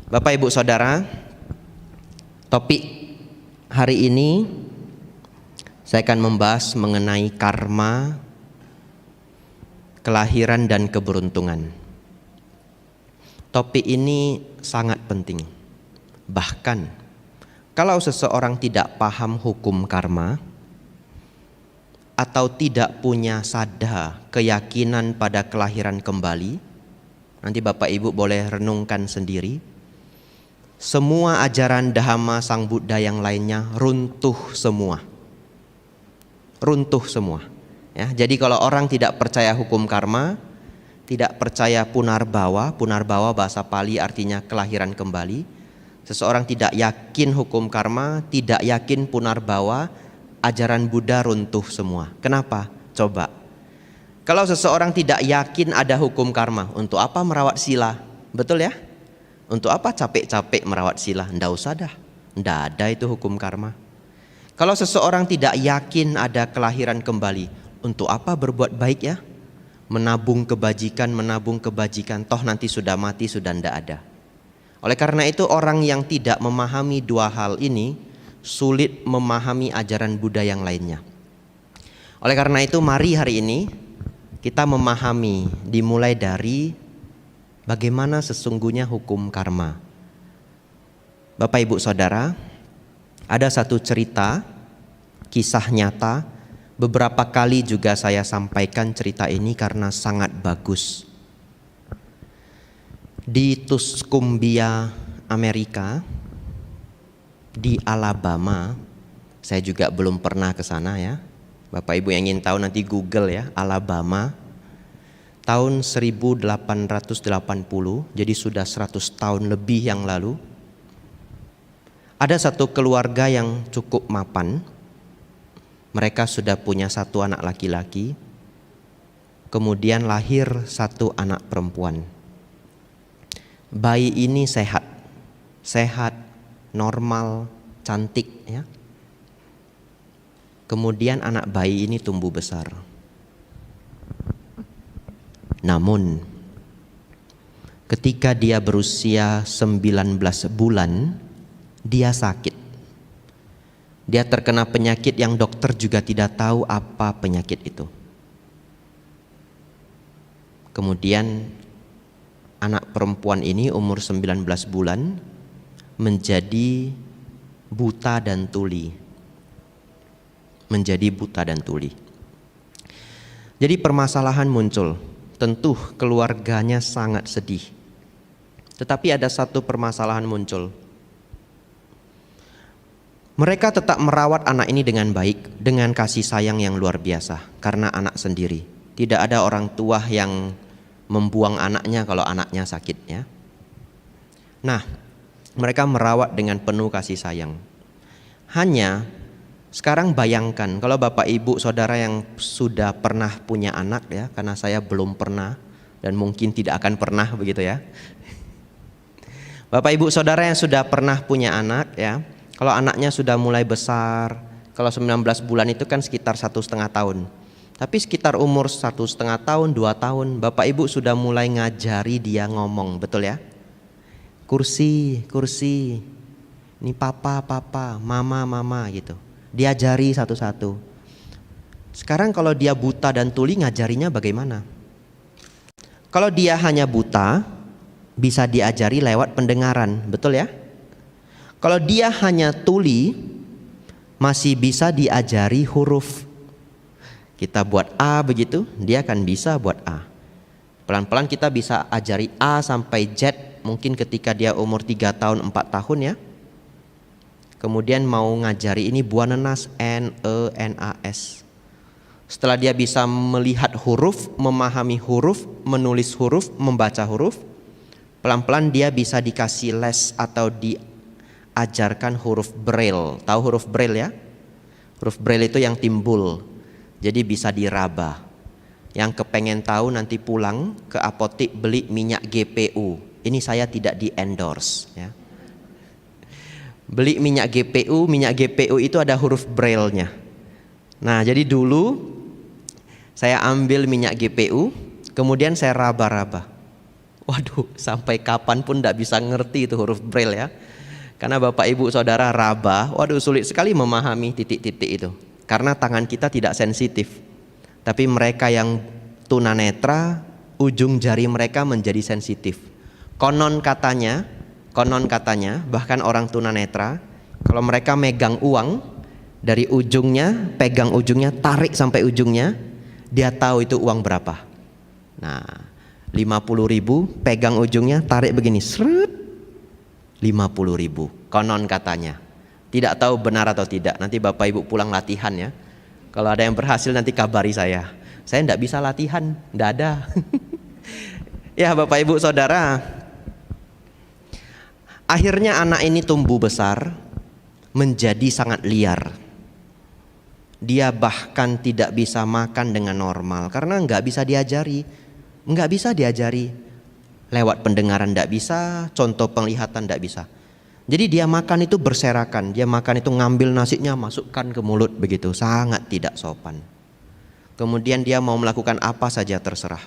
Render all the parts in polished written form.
Bapak Ibu Saudara, topik hari ini saya akan membahas mengenai karma, kelahiran dan keberuntungan. Topik ini sangat penting. Bahkan kalau seseorang tidak paham hukum karma atau tidak punya sadha keyakinan pada kelahiran kembali, nanti Bapak Ibu boleh renungkan sendiri. Semua ajaran Dhamma Sang Buddha yang lainnya runtuh semua. Runtuh semua. Ya, jadi kalau orang tidak percaya hukum karma, tidak percaya punarbawa, punarbawa bahasa Pali artinya kelahiran kembali. Seseorang tidak yakin hukum karma, tidak yakin punarbawa, ajaran Buddha runtuh semua. Kenapa? Coba. Kalau seseorang tidak yakin ada hukum karma, untuk apa merawat sila? Betul ya? Untuk apa capek-capek merawat sila? Nggak usah dah. Nggak ada itu hukum karma. Kalau seseorang tidak yakin ada kelahiran kembali, untuk apa berbuat baik ya? Menabung kebajikan, toh nanti sudah mati, sudah nggak ada. Oleh karena itu orang yang tidak memahami dua hal ini, sulit memahami ajaran Buddha yang lainnya. Oleh karena itu mari hari ini kita memahami dimulai dari bagaimana sesungguhnya hukum karma. Bapak Ibu Saudara, ada satu cerita, kisah nyata. Beberapa kali juga saya sampaikan cerita ini karena sangat bagus. Di Tuscumbia, Amerika, di Alabama, saya juga belum pernah ke sana ya. Bapak Ibu yang ingin tahu nanti Google ya, Alabama. Tahun 1880, jadi sudah 100 tahun lebih yang lalu, ada satu keluarga yang cukup mapan. Mereka sudah punya satu anak laki-laki, kemudian lahir satu anak perempuan. Bayi ini sehat, normal, cantik ya. Kemudian anak bayi ini tumbuh besar. Namun ketika dia berusia 19 bulan, dia sakit. Dia terkena penyakit yang dokter juga tidak tahu apa penyakit itu. Kemudian anak perempuan ini umur 19 bulan menjadi buta dan tuli. Jadi permasalahan muncul. Tentu keluarganya sangat sedih. Tetapi ada satu permasalahan muncul. Mereka tetap merawat anak ini dengan baik, dengan kasih sayang yang luar biasa, karena anak sendiri. Tidak ada orang tua yang membuang anaknya kalau anaknya sakit ya. Nah, mereka merawat dengan penuh kasih sayang. Hanya sekarang bayangkan kalau Bapak Ibu Saudara yang sudah pernah punya anak ya, karena saya belum pernah dan mungkin tidak akan pernah begitu ya. Bapak Ibu Saudara yang sudah pernah punya anak ya, kalau anaknya sudah mulai besar, kalau 19 bulan itu kan sekitar 1,5 tahun. Tapi sekitar umur 1,5 tahun, 2 tahun, Bapak Ibu sudah mulai ngajari dia ngomong, betul ya? Kursi, ini papa, mama gitu. Diajari satu-satu. Sekarang kalau dia buta dan tuli ngajarinya bagaimana? Kalau dia hanya buta, bisa diajari lewat pendengaran, betul ya? Kalau dia hanya tuli, masih bisa diajari huruf. Kita buat A begitu, dia akan bisa buat A. Pelan-pelan kita bisa ajari A sampai Z, mungkin ketika dia umur 3 tahun, 4 tahun ya. Kemudian mau ngajari ini buah nenas N, E, N, A, S. Setelah dia bisa melihat huruf, memahami huruf, menulis huruf, membaca huruf, pelan-pelan dia bisa dikasih les atau diajarkan huruf Braille. Tahu huruf Braille ya? Huruf Braille itu yang timbul, jadi bisa diraba. Yang kepengen tahu nanti pulang ke apotik beli minyak GPU. Ini saya tidak di endorse ya. Beli minyak GPU itu ada huruf Braille-nya. Nah, jadi dulu Saya ambil minyak GPU, kemudian saya raba-raba. Waduh, sampai kapan pun tidak bisa ngerti itu huruf Braille ya. Karena Bapak Ibu Saudara raba, waduh sulit sekali memahami titik-titik itu. Karena tangan kita tidak sensitif. Tapi mereka yang tunanetra, ujung jari mereka menjadi sensitif. Konon katanya, bahkan orang tunanetra, kalau mereka megang uang, dari ujungnya, pegang ujungnya, tarik sampai ujungnya, dia tahu itu uang berapa. Nah, 50.000, pegang ujungnya, tarik begini, seret, 50.000, konon katanya. Tidak tahu benar atau tidak, nanti Bapak Ibu pulang latihan ya. Kalau ada yang berhasil nanti kabari saya. Saya tidak bisa latihan, tidak ada. Ya Bapak Ibu Saudara, akhirnya anak ini tumbuh besar menjadi sangat liar. Dia bahkan tidak bisa makan dengan normal karena nggak bisa diajari. Lewat pendengaran tidak bisa, contoh penglihatan tidak bisa. Jadi dia makan itu berserakan, dia makan itu ngambil nasinya masukkan ke mulut begitu, sangat tidak sopan. Kemudian dia mau melakukan apa saja terserah.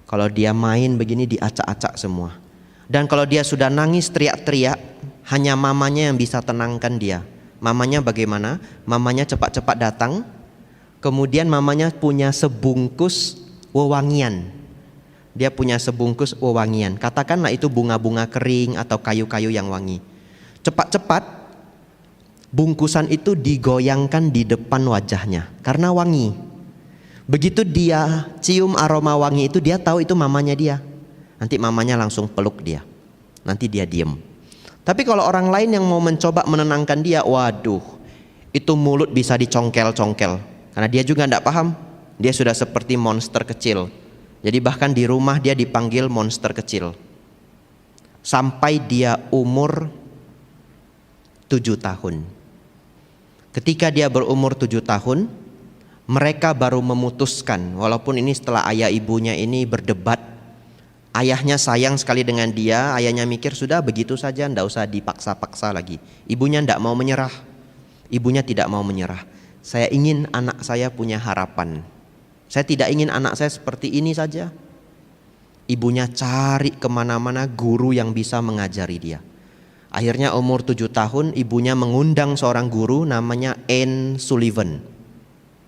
Kalau dia main begini diacak-acak semua. Dan kalau dia sudah nangis teriak-teriak, hanya mamanya yang bisa tenangkan dia. Mamanya bagaimana? Mamanya cepat-cepat datang. Kemudian mamanya punya sebungkus wewangian. Dia punya sebungkus wewangian. Katakanlah itu bunga-bunga kering atau kayu-kayu yang wangi. Cepat-cepat bungkusan itu digoyangkan di depan wajahnya karena wangi. Begitu dia cium aroma wangi itu, dia tahu itu mamanya dia. Nanti mamanya langsung peluk dia. Nanti dia diem. Tapi kalau orang lain yang mau mencoba menenangkan dia, waduh, itu mulut bisa dicongkel-congkel. Karena dia juga tidak paham. Dia sudah seperti monster kecil. Jadi bahkan di rumah dia dipanggil monster kecil. Sampai dia umur 7 tahun. Ketika dia berumur 7 tahun, mereka baru memutuskan, walaupun ini setelah ayah ibunya ini berdebat. Ayahnya sayang sekali dengan dia, ayahnya mikir sudah begitu saja, ndak usah dipaksa-paksa lagi. Ibunya ndak mau menyerah. Ibunya tidak mau menyerah. Saya ingin anak saya punya harapan. Saya tidak ingin anak saya seperti ini saja. Ibunya cari kemana-mana guru yang bisa mengajari dia. Akhirnya umur 7 tahun ibunya mengundang seorang guru namanya Anne Sullivan.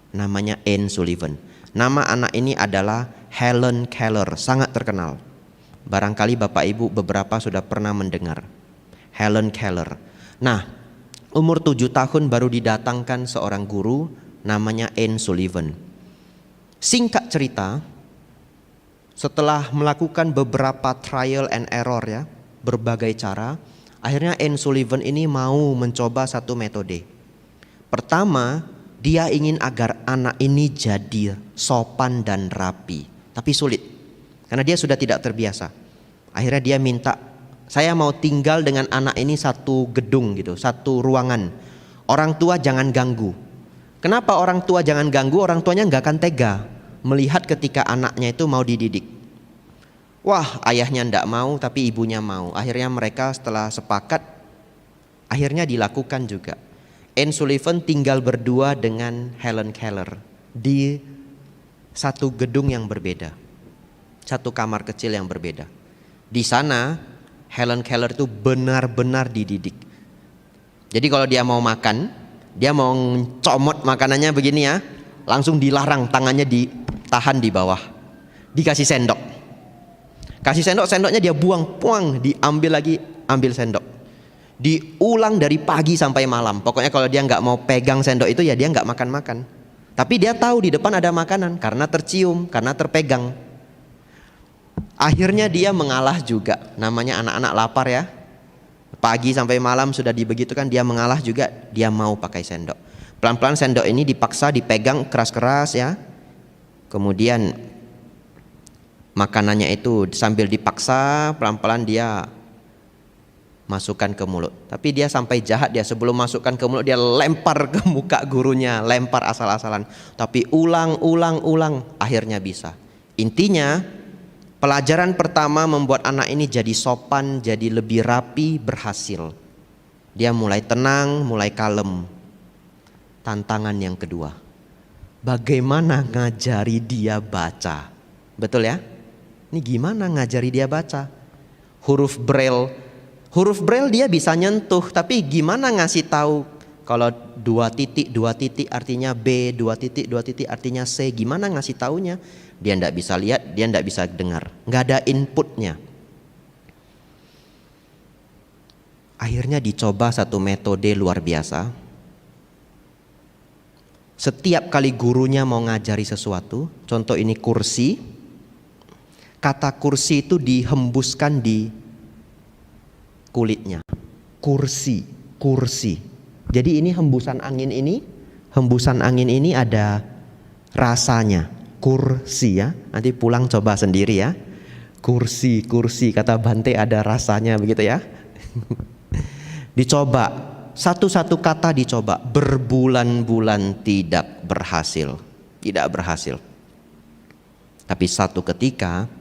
Namanya Anne Sullivan. Nama anak ini adalah Helen Keller, sangat terkenal. Barangkali Bapak Ibu beberapa sudah pernah mendengar Helen Keller. Nah, umur 7 tahun baru didatangkan seorang guru namanya Anne Sullivan. Singkat cerita, setelah melakukan beberapa trial and error ya, berbagai cara, akhirnya Anne Sullivan ini mau mencoba satu metode. Pertama, dia ingin agar anak ini jadi sopan dan rapi, tapi sulit. Karena dia sudah tidak terbiasa. Akhirnya dia minta, saya mau tinggal dengan anak ini satu gedung gitu, satu ruangan. Orang tua jangan ganggu. Kenapa orang tua jangan ganggu? Orang tuanya nggak akan tega melihat ketika anaknya itu mau dididik. Wah, ayahnya ndak mau tapi ibunya mau. Akhirnya mereka setelah sepakat, akhirnya dilakukan juga. Anne Sullivan tinggal berdua dengan Helen Keller di satu gedung yang berbeda, satu kamar kecil yang berbeda. Di sana Helen Keller itu benar-benar dididik. Jadi kalau dia mau makan, dia mau comot makanannya begini ya, langsung dilarang, tangannya ditahan di bawah, dikasih sendok. Kasih sendok, sendoknya dia buang, puang, diambil lagi, ambil sendok. Diulang dari pagi sampai malam. Pokoknya kalau dia nggak mau pegang sendok itu ya dia nggak makan-makan. Tapi dia tahu di depan ada makanan karena tercium, karena terpegang. Akhirnya dia mengalah juga. Namanya anak-anak lapar ya. Pagi sampai malam sudah dibegitukan, dia mengalah juga, dia mau pakai sendok. Pelan-pelan sendok ini dipaksa dipegang keras-keras ya. Kemudian makanannya itu sambil dipaksa pelan-pelan dia masukkan ke mulut. Tapi dia sampai jahat, dia sebelum masukkan ke mulut dia lempar ke muka gurunya, lempar asal-asalan. Tapi ulang, akhirnya bisa. Intinya pelajaran pertama membuat anak ini jadi sopan, jadi lebih rapi, berhasil. Dia mulai tenang, mulai kalem. Tantangan yang kedua, bagaimana ngajari dia baca. Betul ya? Ini gimana ngajari dia baca? Huruf Braille dia bisa nyentuh, tapi gimana ngasih tahu kalau 2 titik artinya B, 2 titik artinya C, gimana ngasih taunya? Dia ndak bisa lihat, dia ndak bisa dengar, nggak ada inputnya. Akhirnya dicoba satu metode luar biasa. Setiap kali gurunya mau ngajari sesuatu, contoh ini kursi, kata kursi itu dihembuskan di kulitnya. Kursi. Jadi ini hembusan angin ini ada rasanya. Kursi ya. Nanti pulang coba sendiri ya. Kursi kata Bante ada rasanya begitu ya. Dicoba, satu-satu kata dicoba, berbulan-bulan tidak berhasil. Tapi satu ketika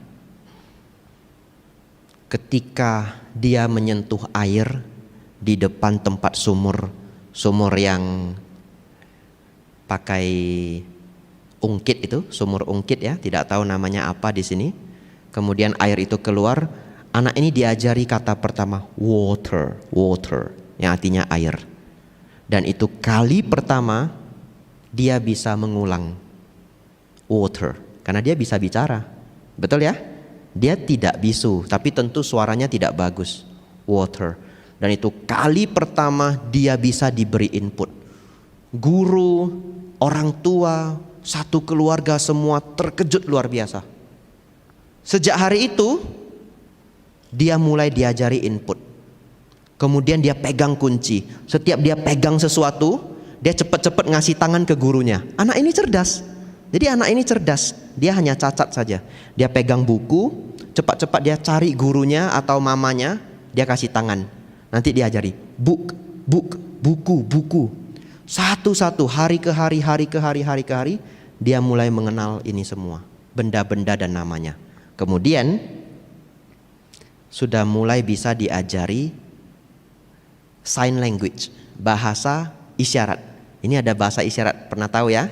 dia menyentuh air di depan tempat sumur yang pakai ungkit itu, sumur ungkit ya, tidak tahu namanya apa di sini. Kemudian air itu keluar, anak ini diajari kata pertama water, yang artinya air. Dan itu kali pertama dia bisa mengulang water, karena dia bisa bicara. Betul ya? Dia tidak bisu, tapi tentu suaranya tidak bagus. Water. Dan itu kali pertama dia bisa diberi input. Guru, orang tua, satu keluarga semua terkejut luar biasa. Sejak hari itu dia mulai diajari input. Kemudian dia pegang kunci. Setiap dia pegang sesuatu, dia cepat-cepat ngasih tangan ke gurunya. Anak ini cerdas. Jadi anak ini cerdas, dia hanya cacat saja. Dia pegang buku, cepat-cepat dia cari gurunya atau mamanya, dia kasih tangan. Nanti diajari buku. Satu-satu, hari ke hari, dia mulai mengenal ini semua, benda-benda dan namanya. Kemudian sudah mulai bisa diajari sign language, bahasa isyarat. Ini ada bahasa isyarat, pernah tahu ya?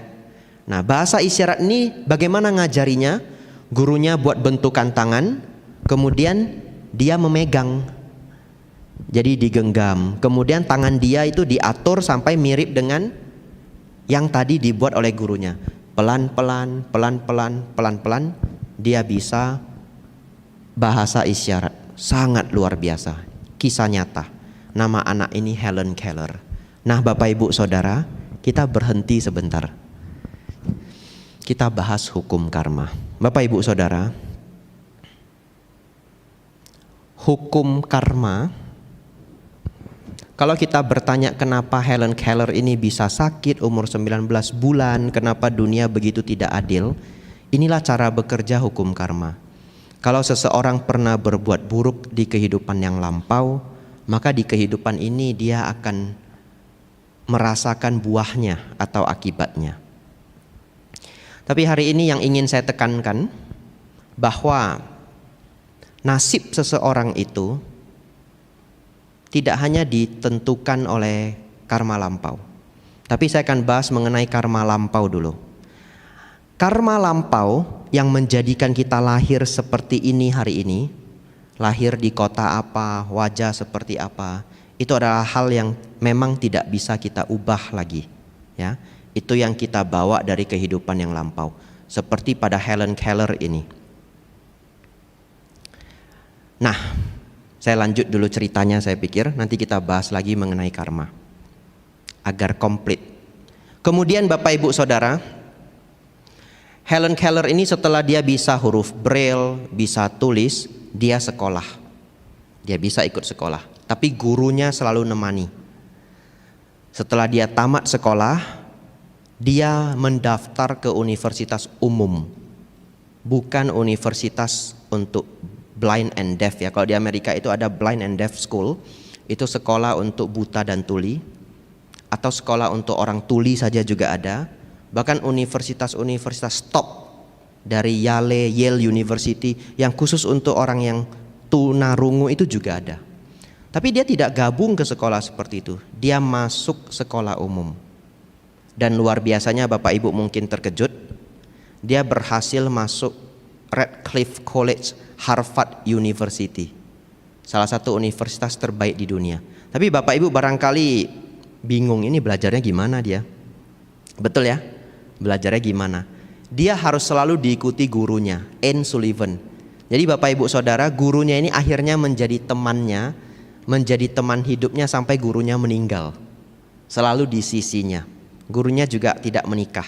Nah, bahasa isyarat ini bagaimana ngajarinya? Gurunya buat bentukan tangan, kemudian dia memegang, jadi digenggam. Kemudian tangan dia itu diatur sampai mirip dengan yang tadi dibuat oleh gurunya. Pelan-pelan, dia bisa bahasa isyarat. Sangat luar biasa. Kisah nyata. Nama anak ini Helen Keller. Nah, Bapak Ibu Saudara, kita berhenti sebentar. Kita bahas hukum karma. Bapak Ibu Saudara, hukum karma, kalau kita bertanya kenapa Helen Keller ini bisa sakit umur 19 bulan, kenapa dunia begitu tidak adil, inilah cara bekerja hukum karma. Kalau seseorang pernah berbuat buruk di kehidupan yang lampau, maka di kehidupan ini dia akan merasakan buahnya atau akibatnya. Tapi hari ini yang ingin saya tekankan, bahwa nasib seseorang itu tidak hanya ditentukan oleh karma lampau. Tapi saya akan bahas mengenai karma lampau dulu. Karma lampau yang menjadikan kita lahir seperti ini hari ini, lahir di kota apa, wajah seperti apa, itu adalah hal yang memang tidak bisa kita ubah lagi, ya. Itu yang kita bawa dari kehidupan yang lampau. Seperti pada Helen Keller ini. Nah, saya lanjut dulu ceritanya, saya pikir nanti kita bahas lagi mengenai karma agar komplit. Kemudian Bapak Ibu Saudara, Helen Keller ini setelah dia bisa huruf Braille, bisa tulis, dia sekolah. Dia bisa ikut sekolah, tapi gurunya selalu nemani. Setelah dia tamat sekolah, dia mendaftar ke universitas umum, bukan universitas untuk blind and deaf ya. Kalau di Amerika itu ada blind and deaf school, itu sekolah untuk buta dan tuli, atau sekolah untuk orang tuli saja juga ada. Bahkan universitas-universitas top dari Yale University yang khusus untuk orang yang tunarungu itu juga ada. Tapi dia tidak gabung ke sekolah seperti itu, dia masuk sekolah umum. Dan luar biasanya Bapak Ibu mungkin terkejut, dia berhasil masuk Radcliffe College, Harvard University, salah satu universitas terbaik di dunia. Tapi Bapak Ibu barangkali bingung, ini belajarnya gimana dia? Betul ya? Belajarnya gimana? Dia harus selalu diikuti gurunya, Anne Sullivan. Jadi Bapak Ibu Saudara, gurunya ini akhirnya menjadi temannya, menjadi teman hidupnya sampai gurunya meninggal. Selalu di sisinya. Gurunya juga tidak menikah.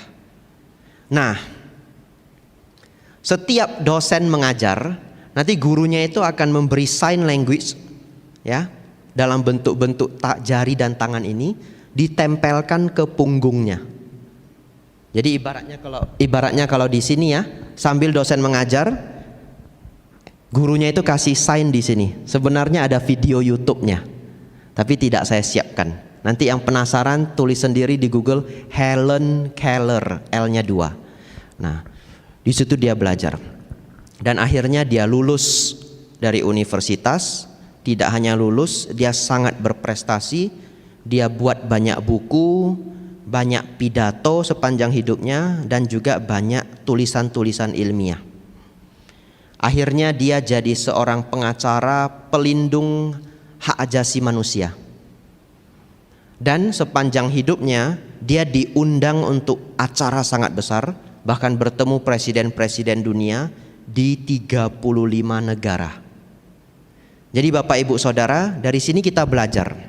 Nah, setiap dosen mengajar, nanti gurunya itu akan memberi sign language, ya, dalam bentuk-bentuk jari dan tangan ini ditempelkan ke punggungnya. Jadi ibaratnya kalau di sini ya, sambil dosen mengajar, gurunya itu kasih sign di sini. Sebenarnya ada video YouTube-nya, tapi tidak saya siapkan. Nanti yang penasaran tulis sendiri di Google, Helen Keller, L-nya 2. Nah, di situ dia belajar. Dan akhirnya dia lulus dari universitas. Tidak hanya lulus, dia sangat berprestasi. Dia buat banyak buku, banyak pidato sepanjang hidupnya, dan juga banyak tulisan-tulisan ilmiah. Akhirnya dia jadi seorang pengacara pelindung hak asasi manusia. Dan sepanjang hidupnya dia diundang untuk acara sangat besar, bahkan bertemu presiden-presiden dunia di 35 negara. Jadi Bapak Ibu Saudara, dari sini kita belajar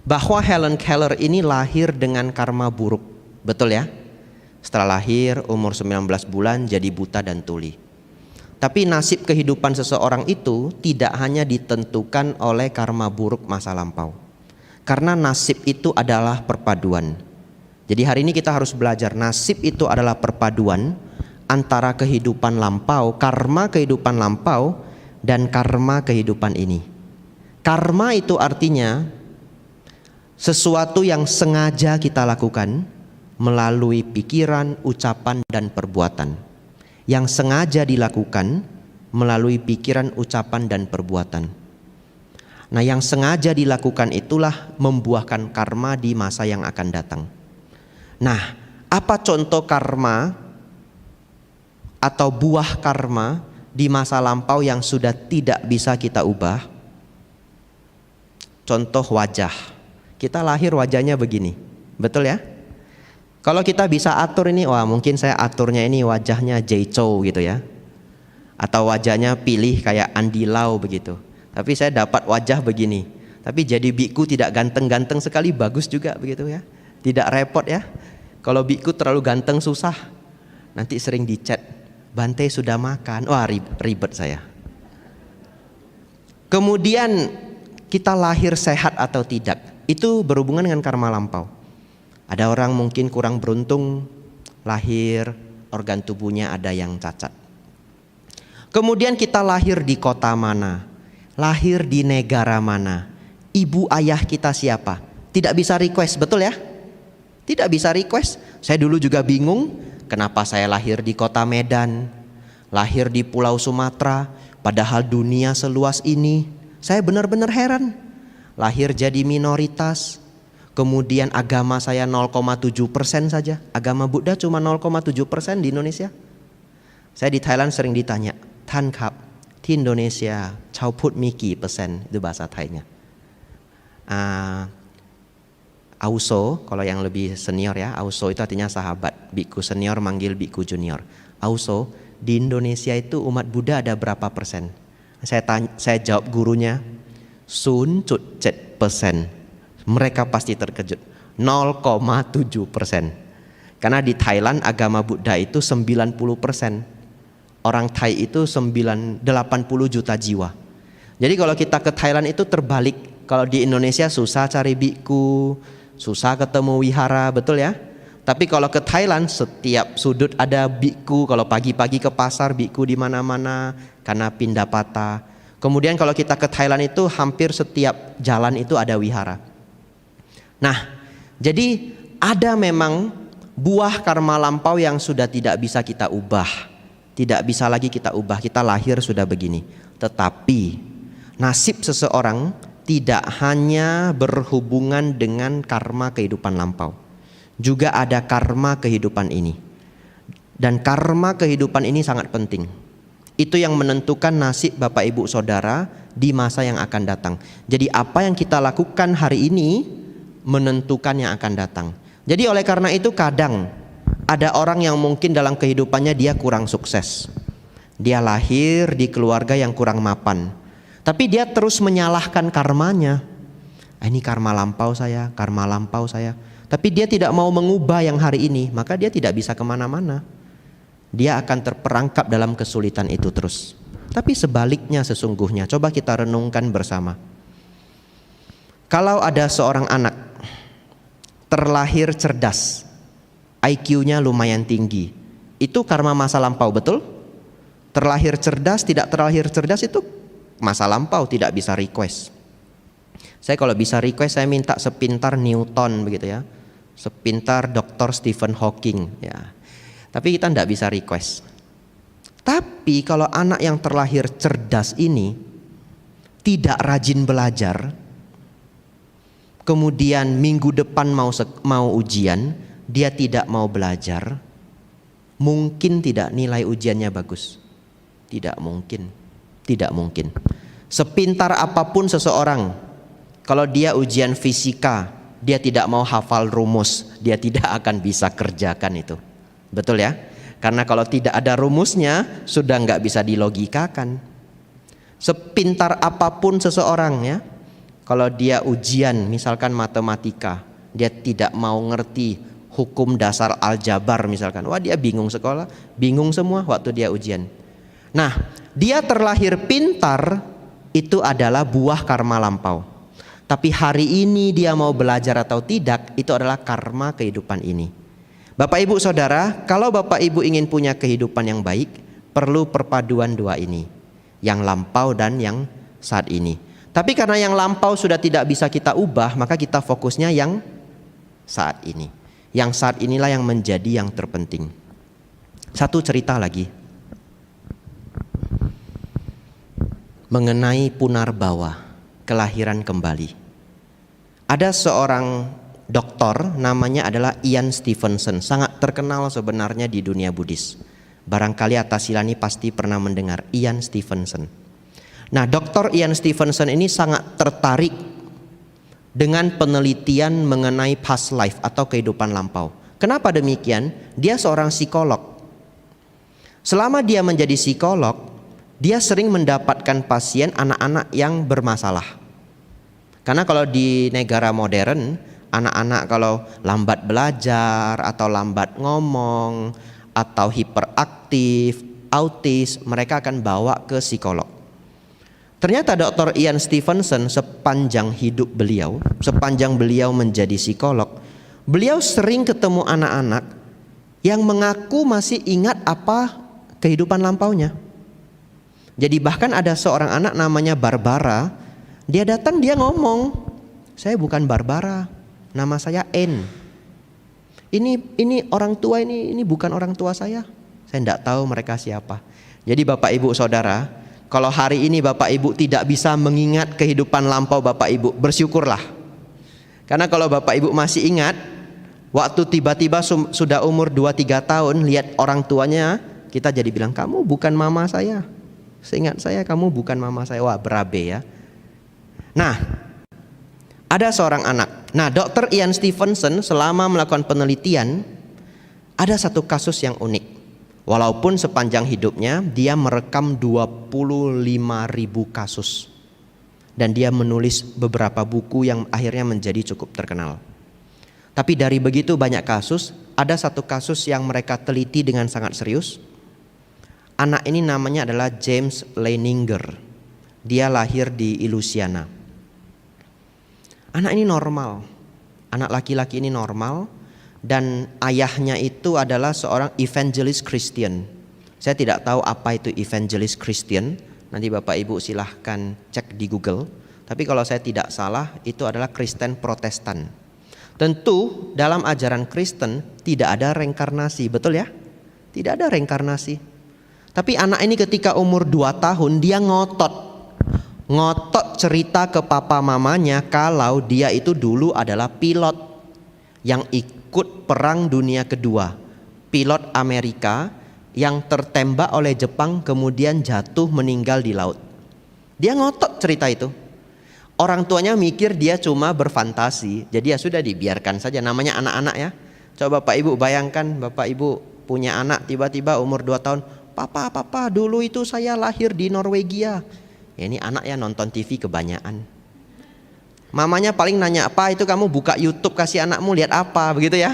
bahwa Helen Keller ini lahir dengan karma buruk. Betul ya? Setelah lahir umur 19 bulan jadi buta dan tuli. Tapi nasib kehidupan seseorang itu tidak hanya ditentukan oleh karma buruk masa lampau. Karena nasib itu adalah perpaduan. Jadi hari ini kita harus belajar, nasib itu adalah perpaduan antara kehidupan lampau, karma kehidupan lampau, dan karma kehidupan ini. Karma itu artinya sesuatu yang sengaja kita lakukan melalui pikiran, ucapan, dan perbuatan. Yang sengaja dilakukan melalui pikiran, ucapan, dan perbuatan. Nah, yang sengaja dilakukan itulah membuahkan karma di masa yang akan datang. Nah, apa contoh karma atau buah karma di masa lampau yang sudah tidak bisa kita ubah? Contoh wajah. Kita lahir wajahnya begini, betul ya? Kalau kita bisa atur ini, wah mungkin saya aturnya ini wajahnya Jay Chou gitu ya. Atau wajahnya pilih kayak Andy Lau begitu. Tapi saya dapat wajah begini. Tapi jadi biku tidak ganteng-ganteng sekali, bagus juga begitu ya. Tidak repot ya. Kalau biku terlalu ganteng susah. Nanti sering dicat, Bante sudah makan. Wah ribet saya. Kemudian kita lahir sehat atau tidak, itu berhubungan dengan karma lampau. Ada orang mungkin kurang beruntung, lahir organ tubuhnya ada yang cacat. Kemudian kita lahir di kota mana, lahir di negara mana, ibu ayah kita siapa, tidak bisa request, betul ya? Tidak bisa request. Saya dulu juga bingung, kenapa saya lahir di kota Medan, lahir di Pulau Sumatera, padahal dunia seluas ini. Saya benar-benar heran. Lahir jadi minoritas, kemudian agama saya 0,7% saja. Agama Buddha cuma 0,7% di Indonesia. Saya di Thailand sering ditanya, Tan Kap, di Indonesia Chao Put miกี่%? Itu bahasa Thainya. Auso, kalau yang lebih senior ya, Auso itu artinya sahabat. Biku senior manggil biku junior. Auso, di Indonesia itu umat Buddha ada berapa persen? Saya jawab gurunya 0,7%. Mereka pasti terkejut, 0,7%. Karena di Thailand agama Buddha itu 90%. Orang Thai itu 80 juta jiwa. Jadi kalau kita ke Thailand itu terbalik. Kalau di Indonesia susah cari biku, susah ketemu wihara, betul ya? Tapi kalau ke Thailand setiap sudut ada biku. Kalau pagi-pagi ke pasar biku di mana-mana karena pindah patah. Kemudian kalau kita ke Thailand itu hampir setiap jalan itu ada wihara. Nah, jadi ada memang buah karma lampau yang sudah tidak bisa kita ubah. Tidak bisa lagi kita ubah, kita lahir sudah begini. Tetapi nasib seseorang tidak hanya berhubungan dengan karma kehidupan lampau. juga ada karma kehidupan ini. Dan karma kehidupan ini sangat penting. Itu yang menentukan nasib Bapak Ibu Saudara di masa yang akan datang. Jadi apa yang kita lakukan hari ini menentukan yang akan datang. Jadi oleh karena itu kadang ada orang yang mungkin dalam kehidupannya dia kurang sukses. Dia lahir di keluarga yang kurang mapan. Tapi dia terus menyalahkan karmanya. Ini karma lampau saya, karma lampau saya. Tapi dia tidak mau mengubah yang hari ini, maka dia tidak bisa kemana-mana. Dia akan terperangkap dalam kesulitan itu terus. Tapi sebaliknya sesungguhnya, coba kita renungkan bersama. Kalau ada seorang anak terlahir cerdas, IQ-nya lumayan tinggi, itu karma masa lampau, betul? Terlahir cerdas, tidak terlahir cerdas itu masa lampau, tidak bisa request. Saya kalau bisa request, saya minta sepintar Newton begitu ya, sepintar Dr. Stephen Hawking ya. Tapi kita tidak bisa request. Tapi kalau anak yang terlahir cerdas ini tidak rajin belajar, kemudian minggu depan mau ujian, dia tidak mau belajar, mungkin tidak nilai ujiannya bagus. Tidak mungkin, tidak mungkin. Sepintar apapun seseorang, kalau dia ujian fisika, dia tidak mau hafal rumus, dia tidak akan bisa kerjakan itu. Betul ya? Karena kalau tidak ada rumusnya, sudah nggak bisa dilogikakan. Sepintar apapun seseorang ya, kalau dia ujian misalkan matematika, dia tidak mau ngerti hukum dasar aljabar misalkan, wah dia bingung sekolah, bingung semua waktu dia ujian. Nah, dia terlahir pintar itu adalah buah karma lampau. Tapi hari ini dia mau belajar atau tidak, itu adalah karma kehidupan ini. Bapak Ibu Saudara, kalau Bapak Ibu ingin punya kehidupan yang baik, perlu perpaduan dua ini, yang lampau dan yang saat ini. Tapi karena yang lampau sudah tidak bisa kita ubah, maka kita fokusnya yang saat ini. Yang saat inilah yang menjadi yang terpenting. Satu cerita lagi mengenai Punarbawa, kelahiran kembali. Ada seorang doktor namanya adalah Ian Stevenson, sangat terkenal sebenarnya di dunia Buddhis. Barangkali atas Silani pasti pernah mendengar Ian Stevenson. Nah, Dr. Ian Stevenson ini sangat tertarik dengan penelitian mengenai past life atau kehidupan lampau. Kenapa demikian? Dia seorang psikolog. Selama dia menjadi psikolog, dia sering mendapatkan pasien anak-anak yang bermasalah. Karena kalau di negara modern, anak-anak kalau lambat belajar atau lambat ngomong atau hiperaktif, autis, mereka akan bawa ke psikolog. Ternyata Dr. Ian Stevenson sepanjang hidup beliau, sepanjang beliau menjadi psikolog, beliau sering ketemu anak-anak yang mengaku masih ingat apa kehidupan lampaunya. Jadi bahkan ada seorang anak namanya Barbara, dia datang dia ngomong, saya bukan Barbara, nama saya N. Ini orang tua ini bukan orang tua saya tidak tahu mereka siapa. Jadi Bapak Ibu Saudara, kalau hari ini Bapak Ibu tidak bisa mengingat kehidupan lampau Bapak Ibu, bersyukurlah. Karena kalau Bapak Ibu masih ingat, waktu tiba-tiba sudah umur 2-3 tahun, lihat orang tuanya, kita jadi bilang, kamu bukan mama saya. Seingat saya kamu bukan mama saya. Wah, berabe ya. Nah, ada seorang anak. Nah, Dr. Ian Stevenson selama melakukan penelitian, ada satu kasus yang unik. Walaupun sepanjang hidupnya dia merekam 25.000 kasus. Dan dia menulis beberapa buku yang akhirnya menjadi cukup terkenal. Tapi dari begitu banyak kasus, ada satu kasus yang mereka teliti dengan sangat serius. Anak ini namanya adalah James Leininger. Dia lahir di Louisiana. Anak ini normal. Anak laki-laki ini normal. Dan ayahnya itu adalah seorang evangelist Christian. Saya tidak tahu apa itu evangelist Christian. Nanti Bapak Ibu silahkan cek di Google. Tapi kalau saya tidak salah, itu adalah Kristen Protestan. Tentu dalam ajaran Kristen tidak ada reinkarnasi, betul ya? Tidak ada reinkarnasi. Tapi anak ini ketika umur 2 tahun dia ngotot cerita ke papa mamanya kalau dia itu dulu adalah pilot yang ikut Perang Dunia Kedua. Pilot Amerika yang tertembak oleh Jepang kemudian jatuh meninggal di laut. Dia ngotot cerita itu. Orang tuanya mikir dia cuma berfantasi, jadi ya sudah dibiarkan saja, namanya anak-anak ya. Coba Bapak Ibu bayangkan, Bapak Ibu punya anak tiba-tiba umur 2 tahun, Papa, dulu itu saya lahir di Norwegia. Ya, ini anak ya nonton TV kebanyakan. Mamanya paling nanya, apa itu kamu buka YouTube kasih anakmu lihat apa, begitu ya.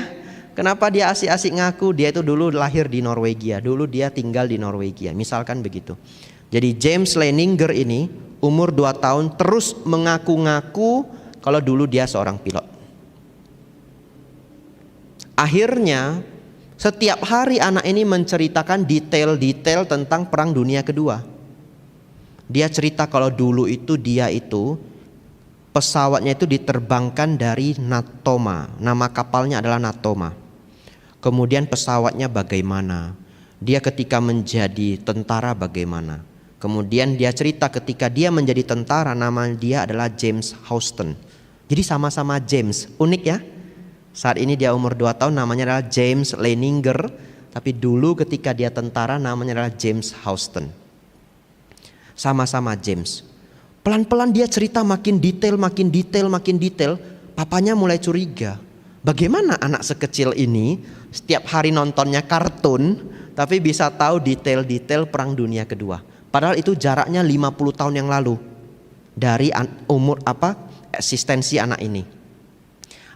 Kenapa dia asik-asik ngaku dia itu dulu lahir di Norwegia, dulu dia tinggal di Norwegia, misalkan begitu. Jadi James Leininger ini umur 2 tahun terus mengaku-ngaku kalau dulu dia seorang pilot. Akhirnya setiap hari anak ini menceritakan detail-detail tentang Perang Dunia Kedua. Dia cerita kalau dulu itu dia itu pesawatnya itu diterbangkan dari Natoma. Nama kapalnya adalah Natoma. Kemudian pesawatnya bagaimana? Dia ketika menjadi tentara bagaimana? Kemudian dia cerita ketika dia menjadi tentara nama dia adalah James Houston. Jadi sama-sama James, unik ya. Saat ini dia umur 2 tahun namanya adalah James Leininger. Tapi dulu ketika dia tentara namanya adalah James Houston. Sama-sama James. Pelan-pelan dia cerita makin detail. Papanya mulai curiga. Bagaimana anak sekecil ini setiap hari nontonnya kartun tapi bisa tahu detail-detail Perang Dunia Kedua. Padahal itu jaraknya 50 tahun yang lalu dari umur eksistensi anak ini.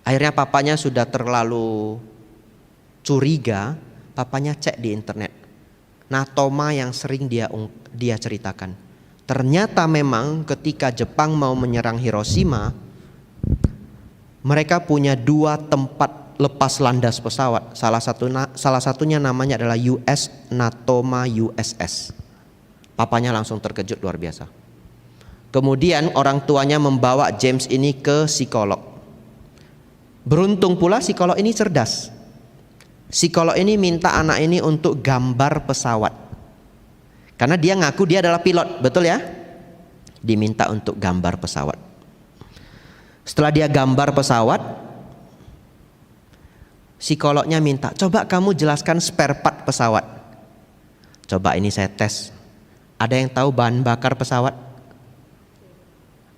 Akhirnya papanya sudah terlalu curiga, papanya cek di internet. Natoma yang sering dia ceritakan. Ternyata memang ketika Jepang mau menyerang Hiroshima, mereka punya 2 tempat lepas landas pesawat. Salah satunya namanya adalah US Natoma USS. Papanya langsung terkejut luar biasa. Kemudian orang tuanya membawa James ini ke psikolog. Beruntung pula psikolog ini cerdas. Psikolog ini minta anak ini untuk gambar pesawat. Karena dia ngaku dia adalah pilot, betul ya? Diminta untuk gambar pesawat. Setelah dia gambar pesawat, psikolognya minta, coba kamu jelaskan spare part pesawat. Coba ini saya tes. Ada yang tahu bahan bakar pesawat?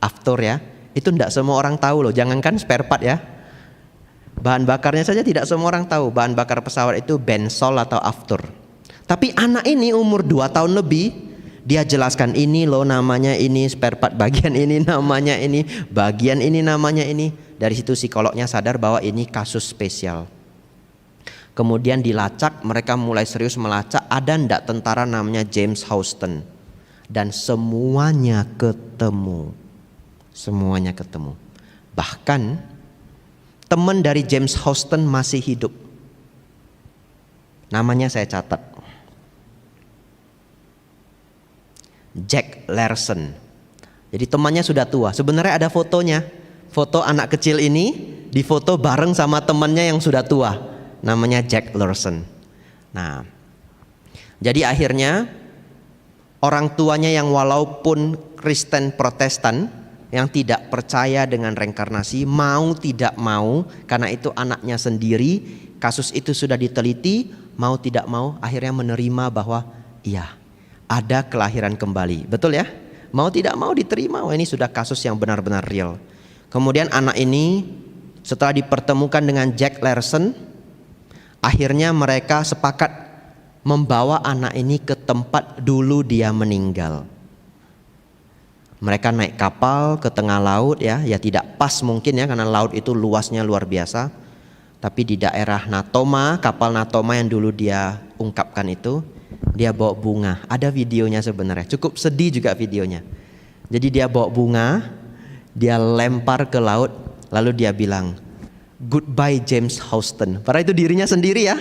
Aftur ya. Itu tidak semua orang tahu loh. Jangankan spare part ya. Bahan bakarnya saja tidak semua orang tahu. Bahan bakar pesawat itu bensol atau aftur. Tapi anak ini umur 2 tahun lebih, dia jelaskan ini loh namanya ini, spare part bagian ini namanya ini, bagian ini namanya ini. Dari situ psikolognya sadar bahwa ini kasus spesial. Kemudian dilacak, mereka mulai serius melacak ada ndak tentara namanya James Houston. Dan semuanya ketemu. Semuanya ketemu. Bahkan teman dari James Houston masih hidup. Namanya saya catat. Jack Larson. Jadi temannya sudah tua. Sebenarnya ada fotonya. Foto anak kecil ini difoto bareng sama temannya yang sudah tua. Namanya Jack Larson. Nah, jadi akhirnya orang tuanya yang walaupun Kristen Protestan yang tidak percaya dengan reinkarnasi, mau tidak mau karena itu anaknya sendiri, kasus itu sudah diteliti, mau tidak mau akhirnya menerima bahwa iya, ada kelahiran kembali. Betul ya? Mau tidak mau diterima, wah ini sudah kasus yang benar-benar real. Kemudian anak ini setelah dipertemukan dengan Jack Larson, akhirnya mereka sepakat membawa anak ini ke tempat dulu dia meninggal. Mereka naik kapal ke tengah laut ya tidak pas mungkin ya karena laut itu luasnya luar biasa. Tapi di daerah Natoma, kapal Natoma yang dulu dia ungkapkan itu, dia bawa bunga. Ada videonya sebenarnya, cukup sedih juga videonya. Jadi dia bawa bunga, dia lempar ke laut, lalu dia bilang, "Goodbye James Houston." Padahal itu dirinya sendiri ya.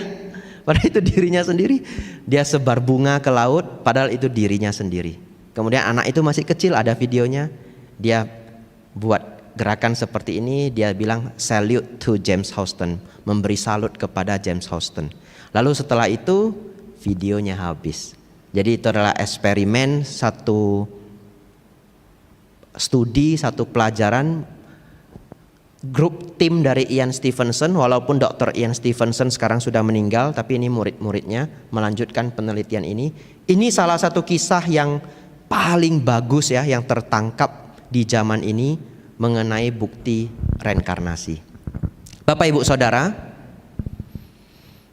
Padahal itu dirinya sendiri. Dia sebar bunga ke laut, padahal itu dirinya sendiri. Kemudian anak itu masih kecil, ada videonya. Dia buat gerakan seperti ini, dia bilang salute to James Houston, memberi salut kepada James Houston. Lalu setelah itu videonya habis. Jadi itu adalah eksperimen, satu studi, satu pelajaran grup tim dari Ian Stevenson, walaupun Dr. Ian Stevenson sekarang sudah meninggal, tapi ini murid-muridnya melanjutkan penelitian ini. Ini salah satu kisah yang paling bagus ya, yang tertangkap di zaman ini mengenai bukti reinkarnasi. Bapak Ibu Saudara,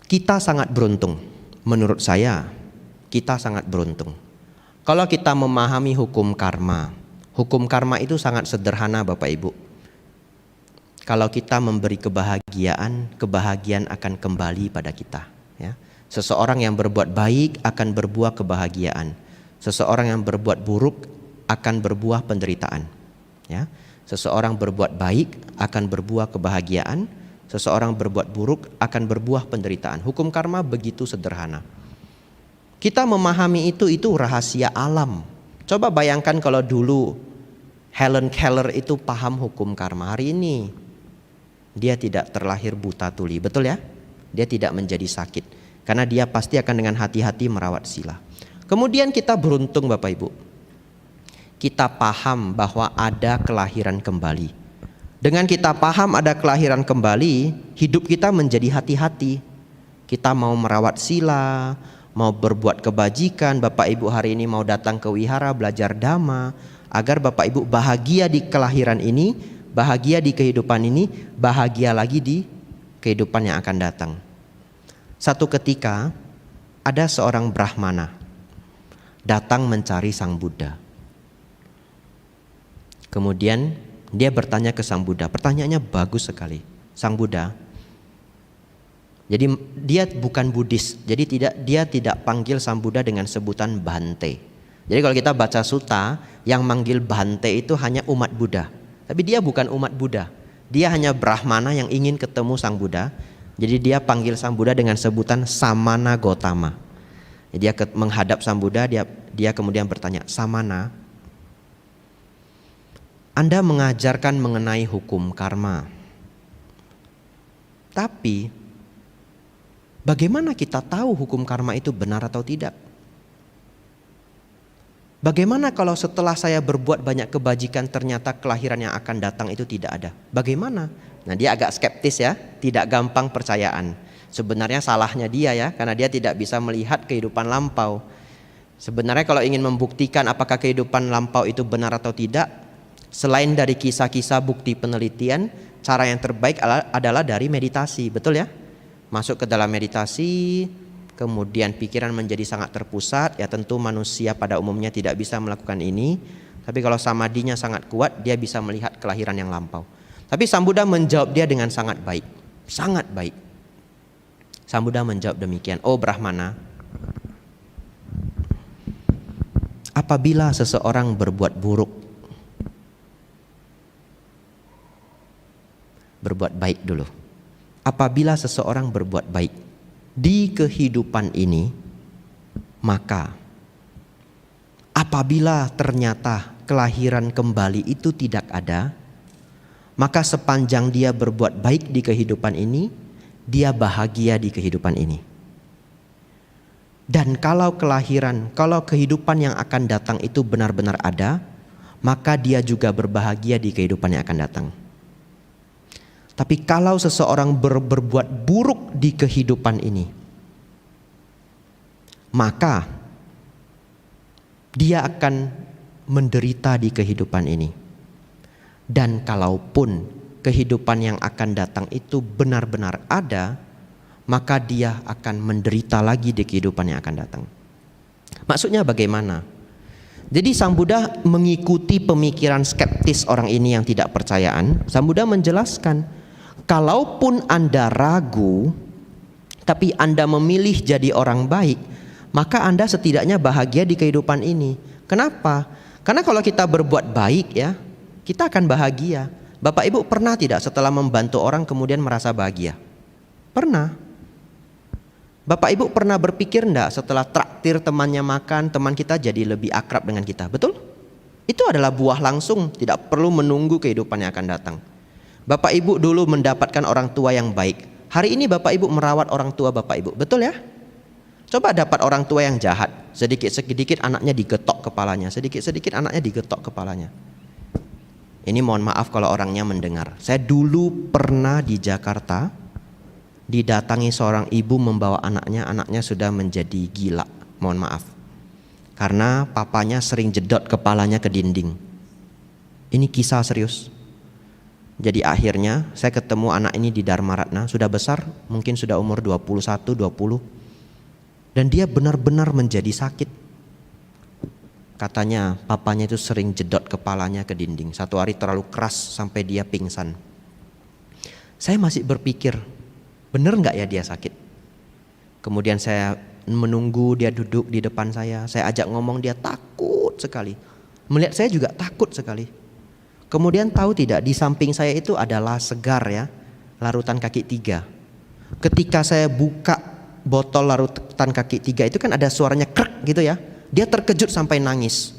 kita sangat beruntung. Menurut saya, kita sangat beruntung. Kalau kita memahami hukum karma itu sangat sederhana Bapak Ibu. Kalau kita memberi kebahagiaan, kebahagiaan akan kembali pada kita. Ya. Seseorang yang berbuat baik akan berbuah kebahagiaan. Seseorang yang berbuat buruk akan berbuah penderitaan. Ya. Seseorang berbuat baik akan berbuah kebahagiaan. Seseorang berbuat buruk akan berbuah penderitaan. Hukum karma begitu sederhana. Kita memahami itu rahasia alam. Coba bayangkan kalau dulu Helen Keller itu paham hukum karma. Hari ini dia tidak terlahir buta tuli, betul ya? Dia tidak menjadi sakit, karena dia pasti akan dengan hati-hati merawat sila. Kemudian kita beruntung Bapak Ibu, kita paham bahwa ada kelahiran kembali. Dengan kita paham ada kelahiran kembali, hidup kita menjadi hati-hati. Kita mau merawat sila, mau berbuat kebajikan. Bapak Ibu hari ini mau datang ke wihara belajar dhamma, agar Bapak Ibu bahagia di kelahiran ini, bahagia di kehidupan ini, bahagia lagi di kehidupan yang akan datang. Satu ketika ada seorang Brahmana datang mencari Sang Buddha. Kemudian dia bertanya ke Sang Buddha, pertanyaannya bagus sekali. Sang Buddha, jadi dia bukan Buddhis, jadi dia tidak panggil Sang Buddha dengan sebutan Bhante. Jadi kalau kita baca sutta, yang manggil Bhante itu hanya umat Buddha. Tapi dia bukan umat Buddha. Dia hanya Brahmana yang ingin ketemu Sang Buddha. Jadi dia panggil Sang Buddha dengan sebutan Samana Gotama. Jadi dia menghadap Sang Buddha, dia kemudian bertanya, Samana, Anda mengajarkan mengenai hukum karma. Tapi bagaimana kita tahu hukum karma itu benar atau tidak? Bagaimana kalau setelah saya berbuat banyak kebajikan ternyata kelahiran yang akan datang itu tidak ada? Bagaimana? Nah, dia agak skeptis ya, tidak gampang percayaan. Sebenarnya salahnya dia ya, karena dia tidak bisa melihat kehidupan lampau. Sebenarnya kalau ingin membuktikan apakah kehidupan lampau itu benar atau tidak, selain dari kisah-kisah bukti penelitian, cara yang terbaik adalah dari meditasi, betul ya? Masuk ke dalam meditasi, kemudian pikiran menjadi sangat terpusat. Ya tentu manusia pada umumnya tidak bisa melakukan ini, tapi kalau samadinya sangat kuat, dia bisa melihat kelahiran yang lampau. Tapi Sang Buddha menjawab dia dengan sangat baik, sangat baik. Sang Buddha menjawab demikian, oh Brahmana, apabila seseorang berbuat buruk, berbuat baik dulu. Apabila seseorang berbuat baik di kehidupan ini, maka apabila ternyata kelahiran kembali itu tidak ada, maka sepanjang dia berbuat baik di kehidupan ini, dia bahagia di kehidupan ini. Dan kalau kehidupan yang akan datang itu benar-benar ada, maka dia juga berbahagia di kehidupan yang akan datang. Tapi kalau seseorang berbuat buruk di kehidupan ini, maka dia akan menderita di kehidupan ini. Dan kalaupun kehidupan yang akan datang itu benar-benar ada, maka dia akan menderita lagi di kehidupan yang akan datang. Maksudnya bagaimana? Jadi Sang Buddha mengikuti pemikiran skeptis orang ini yang tidak percayaan. Sang Buddha menjelaskan, kalaupun Anda ragu, tapi Anda memilih jadi orang baik, maka Anda setidaknya bahagia di kehidupan ini. Kenapa? Karena kalau kita berbuat baik ya, kita akan bahagia. Bapak Ibu pernah tidak setelah membantu orang kemudian merasa bahagia? Pernah. Bapak Ibu pernah berpikir enggak setelah traktir temannya makan, teman kita jadi lebih akrab dengan kita? Betul? Itu adalah buah langsung, tidak perlu menunggu kehidupan yang akan datang. Bapak Ibu dulu mendapatkan orang tua yang baik. Hari ini Bapak Ibu merawat orang tua Bapak Ibu, betul ya? Coba dapat orang tua yang jahat, sedikit-sedikit anaknya digetok kepalanya, sedikit-sedikit anaknya digetok kepalanya. Ini mohon maaf kalau orangnya mendengar. Saya dulu pernah di Jakarta didatangi seorang ibu membawa anaknya sudah menjadi gila. Mohon maaf. Karena papanya sering jedot kepalanya ke dinding. Ini kisah serius. Jadi akhirnya saya ketemu anak ini di Dharma Ratna, sudah besar, mungkin sudah umur 21, 20. Dan dia benar-benar menjadi sakit. Katanya papanya itu sering jedot kepalanya ke dinding. Satu hari terlalu keras sampai dia pingsan. Saya masih berpikir, benar nggak ya dia sakit? Kemudian saya menunggu dia duduk di depan saya ajak ngomong, dia takut sekali. Melihat saya juga takut sekali. Kemudian tahu tidak, di samping saya itu adalah segar ya, larutan kaki 3. Ketika saya buka botol larutan kaki 3 itu kan ada suaranya krek gitu ya. Dia terkejut sampai nangis.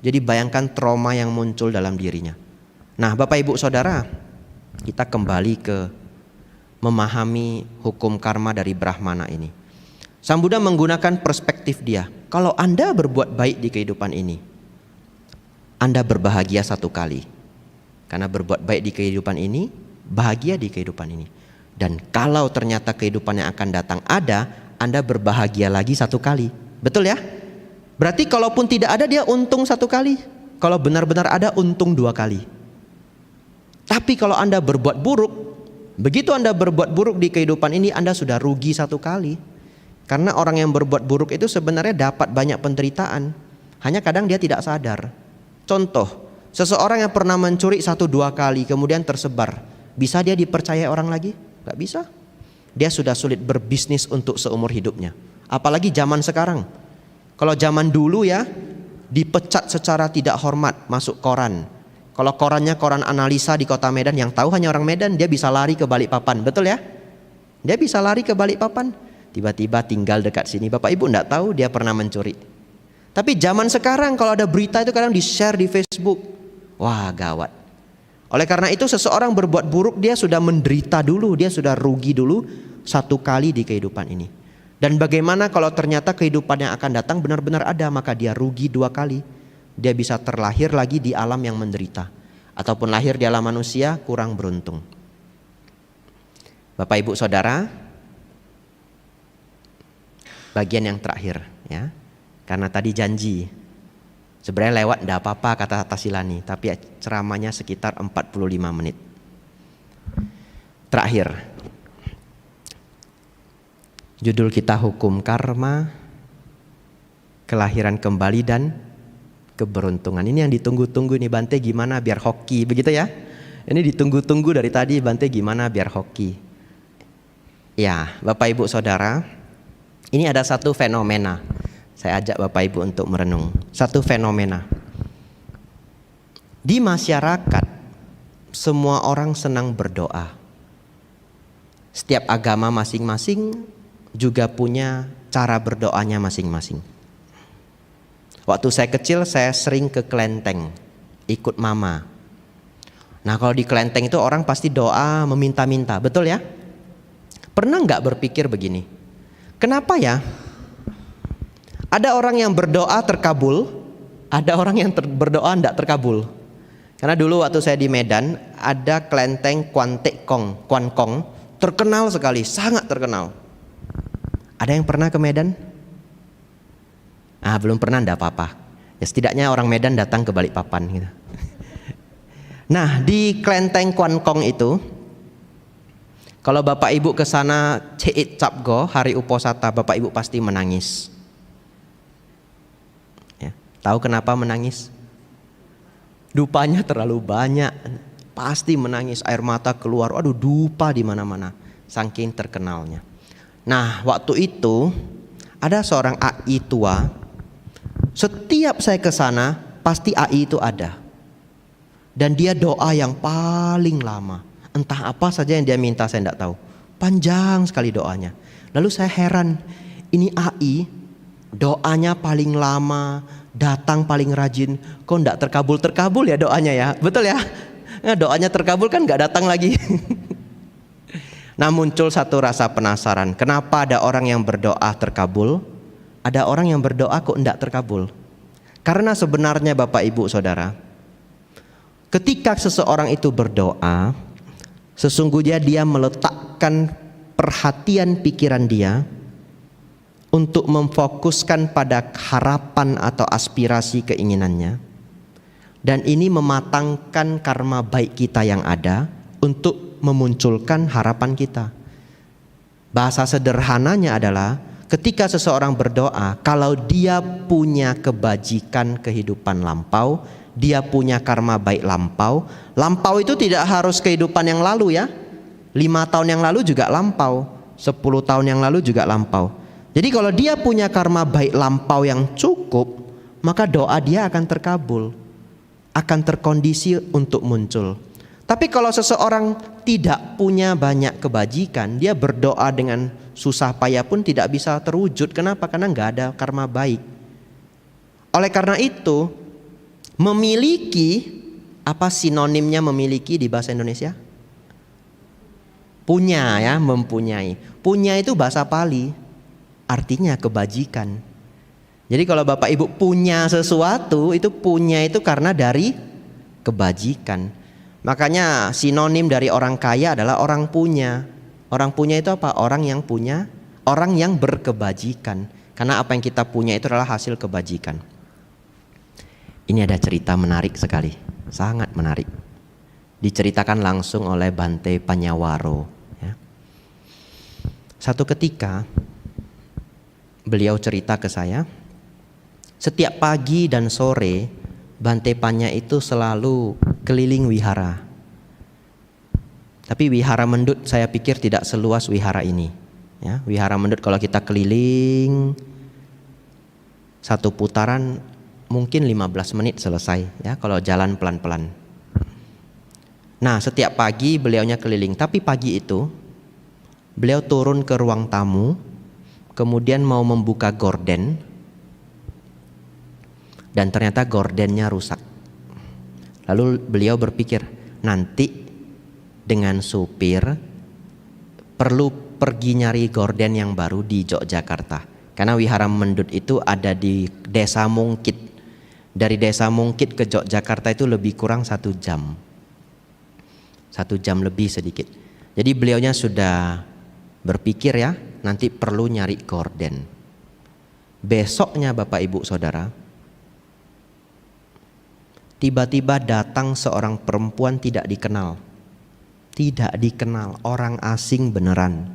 Jadi bayangkan trauma yang muncul dalam dirinya. Nah, Bapak Ibu Saudara, kita kembali ke memahami hukum karma dari Brahmana ini. Sang Buddha menggunakan perspektif dia. Kalau Anda berbuat baik di kehidupan ini, Anda berbahagia satu kali. Karena berbuat baik di kehidupan ini, bahagia di kehidupan ini. Dan kalau ternyata kehidupan yang akan datang ada, Anda berbahagia lagi satu kali. Betul ya? Berarti kalaupun tidak ada, dia untung satu kali. Kalau benar-benar ada, untung 2 kali. Tapi kalau Anda berbuat buruk, begitu Anda berbuat buruk di kehidupan ini, Anda sudah rugi 1 kali. Karena orang yang berbuat buruk itu sebenarnya dapat banyak penderitaan. Hanya kadang dia tidak sadar. Contoh, seseorang yang pernah mencuri 1-2 kali kemudian tersebar, bisa dia dipercaya orang lagi? Gak bisa. Dia sudah sulit berbisnis untuk seumur hidupnya. Apalagi zaman sekarang. Kalau zaman dulu ya, dipecat secara tidak hormat, masuk koran. Kalau korannya koran analisa di kota Medan, yang tahu hanya orang Medan, dia bisa lari ke Balikpapan, betul ya? Dia bisa lari ke Balikpapan, tiba-tiba tinggal dekat sini. Bapak Ibu enggak tahu dia pernah mencuri. Tapi zaman sekarang kalau ada berita itu kadang di-share di Facebook. Wah, gawat. Oleh karena itu seseorang berbuat buruk, dia sudah menderita dulu, dia sudah rugi dulu 1 kali di kehidupan ini. Dan bagaimana kalau ternyata kehidupan yang akan datang benar-benar ada, maka dia rugi 2 kali. Dia bisa terlahir lagi di alam yang menderita, ataupun lahir di alam manusia kurang beruntung. Bapak Ibu Saudara, bagian yang terakhir ya. Karena tadi janji sebenarnya lewat enggak apa-apa kata Tasilani, tapi ceramahnya sekitar 45 menit. Terakhir, judul kita hukum karma, kelahiran kembali dan keberuntungan. Ini yang ditunggu-tunggu nih, Bante gimana biar hoki, begitu ya? Ini ditunggu-tunggu dari tadi, Bante gimana biar hoki. Ya, Bapak Ibu Saudara, ini ada satu fenomena. Saya ajak Bapak Ibu untuk merenung. Satu fenomena. Di masyarakat, semua orang senang berdoa. Setiap agama masing-masing juga punya cara berdoanya masing-masing. Waktu saya kecil saya sering ke kelenteng, ikut mama. Nah kalau di kelenteng itu orang pasti doa meminta-minta, betul ya? Pernah nggak berpikir begini? Kenapa ya? Ada orang yang berdoa terkabul, ada orang yang berdoa tidak terkabul. Karena dulu waktu saya di Medan ada kelenteng Kwan Kong, terkenal sekali, sangat terkenal. Ada yang pernah ke Medan? Belum pernah, enggak apa-apa. Ya setidaknya orang Medan datang ke Balikpapan gitu. Nah, di kelenteng Kwan Kong itu, kalau Bapak Ibu ke sana Ceit Capgo, hari Uposata, Bapak Ibu pasti menangis. Ya, tahu kenapa menangis? Dupanya terlalu banyak, pasti menangis, air mata keluar. Aduh, dupa di mana-mana, saking terkenalnya. Nah, waktu itu ada seorang AI tua. Setiap saya ke sana, pasti AI itu ada. Dan dia doa yang paling lama. Entah apa saja yang dia minta saya tidak tahu. Panjang sekali doanya. Lalu saya heran, ini AI doanya paling lama, datang paling rajin, kok tidak terkabul-terkabul ya doanya ya. Betul ya? Nah, doanya terkabul kan nggak datang lagi. Nah muncul satu rasa penasaran, kenapa ada orang yang berdoa terkabul, ada orang yang berdoa kok tidak terkabul? Karena sebenarnya Bapak Ibu Saudara, Ketika seseorang itu berdoa, sesungguhnya dia meletakkan perhatian pikiran dia untuk memfokuskan pada harapan atau aspirasi keinginannya. Dan ini mematangkan karma baik kita yang ada untuk memunculkan harapan kita. Bahasa sederhananya adalah ketika seseorang berdoa, kalau dia punya kebajikan kehidupan lampau, dia punya karma baik lampau. Lampau itu tidak harus kehidupan yang lalu ya. 5 tahun yang lalu juga lampau, 10 tahun yang lalu juga lampau. Jadi kalau dia punya karma baik lampau yang cukup, maka doa dia akan terkabul, akan terkondisi untuk muncul. Tapi kalau seseorang tidak punya banyak kebajikan, dia berdoa dengan susah payah pun tidak bisa terwujud. Kenapa? Karena nggak ada karma baik. Oleh karena itu, memiliki, apa sinonimnya memiliki di bahasa Indonesia? Punya ya, mempunyai. Punya itu bahasa Pali, artinya kebajikan. Jadi kalau Bapak Ibu punya sesuatu, itu punya itu karena dari kebajikan. Makanya sinonim dari orang kaya adalah orang punya. Orang punya itu apa? Orang yang punya, orang yang berkebajikan. Karena apa yang kita punya itu adalah hasil kebajikan. Ini ada cerita menarik sekali, sangat menarik. Diceritakan langsung oleh Bante Panyawaro ya. Satu ketika beliau cerita ke saya, setiap pagi dan sore Bante Panya itu selalu keliling wihara. Tapi wihara Mendut saya pikir tidak seluas wihara ini ya. Wihara Mendut kalau kita keliling satu putaran mungkin 15 menit selesai ya, kalau jalan pelan-pelan. Nah setiap pagi beliaunya keliling. Tapi pagi itu beliau turun ke ruang tamu, kemudian mau membuka gorden, dan ternyata gordennya rusak. Lalu beliau berpikir, nanti dengan supir perlu pergi nyari gorden yang baru di Yogyakarta. Karena wihara Mendut itu ada di Desa Mungkit. Dari Desa Mungkit ke Yogyakarta itu lebih kurang 1 jam. 1 jam lebih sedikit. Jadi beliaunya sudah berpikir ya, nanti perlu nyari gorden. Besoknya Bapak Ibu Saudara, tiba-tiba datang seorang perempuan tidak dikenal. Tidak dikenal, orang asing beneran.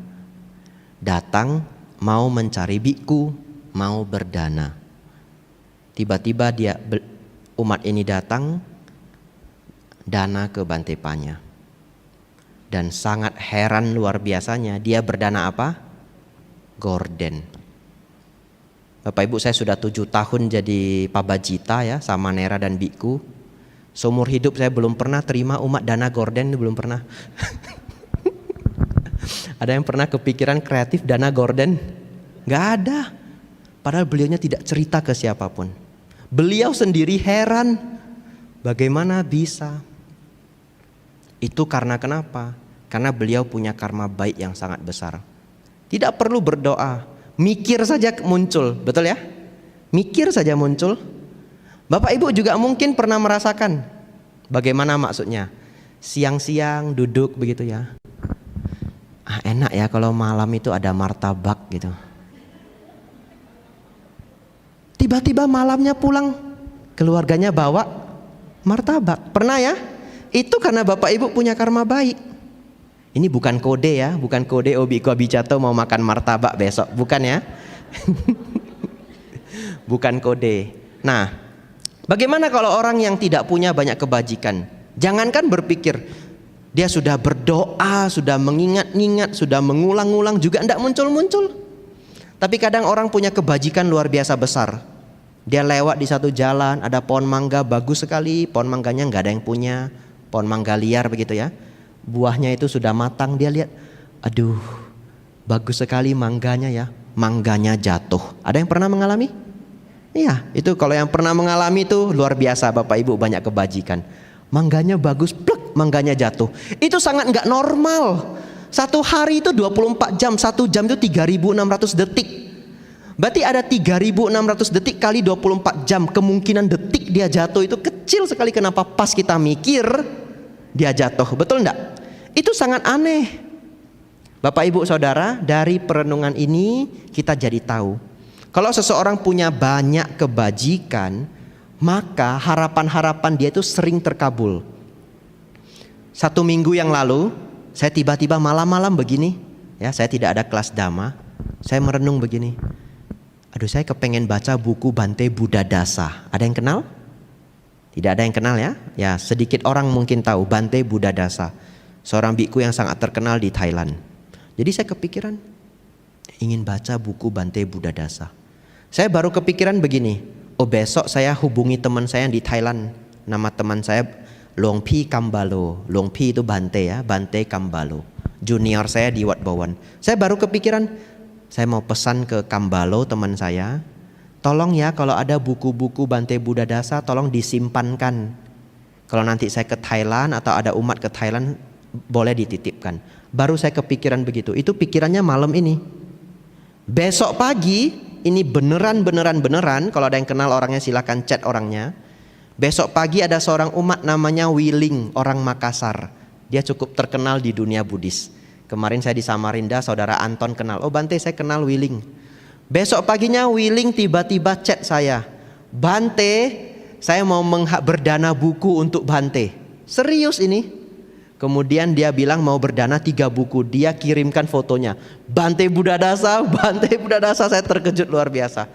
Datang mau mencari biku, mau berdana. Tiba-tiba umat ini datang dana ke Bante Panya. Dan sangat heran luar biasanya, dia berdana apa? Gorden. Bapak Ibu, saya sudah 7 tahun jadi pabajita ya, sama Nera dan biku. Seumur hidup saya belum pernah terima umat dana gorden, belum pernah. Ada yang pernah kepikiran kreatif dana gorden? Gak ada. Padahal beliaunya tidak cerita ke siapapun. Beliau sendiri heran, bagaimana bisa? Itu karena kenapa? Karena beliau punya karma baik yang sangat besar. Tidak perlu berdoa, mikir saja muncul, betul ya? Mikir saja muncul. Bapak Ibu juga mungkin pernah merasakan. Bagaimana maksudnya? Siang-siang duduk begitu ya. Enak ya kalau malam itu ada martabak gitu. Tiba-tiba malamnya pulang, keluarganya bawa martabak. Pernah ya? Itu karena Bapak Ibu punya karma baik. Ini bukan kode ya, bukan kode Biku Abhijato mau makan martabak besok, bukan ya. Bukan kode. Nah, bagaimana kalau orang yang tidak punya banyak kebajikan? Jangankan berpikir, dia sudah berdoa, sudah mengingat-ingat, sudah mengulang-ulang juga tidak muncul-muncul. Tapi kadang orang punya kebajikan luar biasa besar. Dia lewat di satu jalan, ada pohon mangga bagus sekali, pohon mangganya nggak ada yang punya, pohon mangga liar begitu ya. Buahnya itu sudah matang, dia lihat, aduh, bagus sekali mangganya ya, mangganya jatuh. Ada yang pernah mengalami? Iya, itu kalau yang pernah mengalami itu luar biasa Bapak Ibu, banyak kebajikan. Mangganya bagus, plek, mangganya jatuh. Itu sangat nggak normal. Satu hari itu 24 jam, 1 jam itu 3.600 detik. Berarti ada 3.600 detik kali 24 jam. Kemungkinan detik dia jatuh itu kecil sekali. Kenapa pas kita mikir dia jatuh? Betul enggak? Itu sangat aneh. Bapak Ibu Saudara, dari perenungan ini kita jadi tahu, kalau seseorang punya banyak kebajikan, maka harapan-harapan dia itu sering terkabul. 1 minggu yang lalu, saya tiba-tiba malam-malam begini, ya, saya tidak ada kelas dhamma, saya merenung begini. Aduh, saya kepengen baca buku Bante Buddha Dasa. Ada yang kenal? Tidak ada yang kenal ya? Ya, sedikit orang mungkin tahu Bante Buddha Dasa, seorang biku yang sangat terkenal di Thailand. Jadi saya kepikiran ingin baca buku Bante Buddha Dasa. Saya baru kepikiran begini, oh besok saya hubungi teman saya yang di Thailand. Nama teman saya Luang Pi Kambalo. Luang Pi itu Bante ya, Bante Kambalo. Junior saya di Wat Bowen. Saya baru kepikiran, saya mau pesan ke Kambalo teman saya, tolong ya kalau ada buku-buku Bante Buddha Dasa tolong disimpankan. Kalau nanti saya ke Thailand atau ada umat ke Thailand boleh dititipkan. Baru saya kepikiran begitu. Itu pikirannya malam ini. Besok pagi ini beneran. Kalau ada yang kenal orangnya silakan chat orangnya. Besok pagi ada seorang umat namanya Wiling, orang Makassar. Dia cukup terkenal di dunia Buddhis. Kemarin saya di Samarinda, saudara Anton kenal. Oh Bante, saya kenal Wiling. Besok paginya Wiling tiba-tiba chat saya, Bante, saya mau berdana buku untuk Bante. Serius ini. Kemudian dia bilang mau berdana 3 buku. Dia kirimkan fotonya, Bante Buddha Dasa, Bante Buddha Dasa. Saya terkejut luar biasa.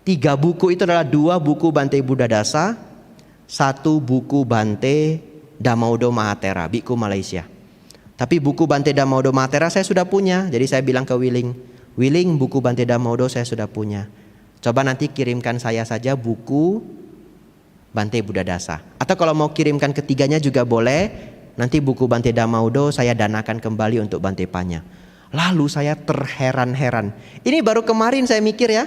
3 buku itu adalah 2 buku Bante Buddha Dasa, 1 buku Bante Dhammaudho Mahathera, biku Malaysia. Tapi buku Bante Dhammaudho Mahathera saya sudah punya. Jadi saya bilang ke Wiling, Wiling, buku Bante Dhammaudho saya sudah punya. Coba nanti kirimkan saya saja buku Bante Buddha Dasa. Atau kalau mau kirimkan ketiganya juga boleh. Nanti buku Bante Dhammaudho saya danakan kembali untuk Bante Panya. Lalu saya terheran-heran. Ini baru kemarin saya mikir ya,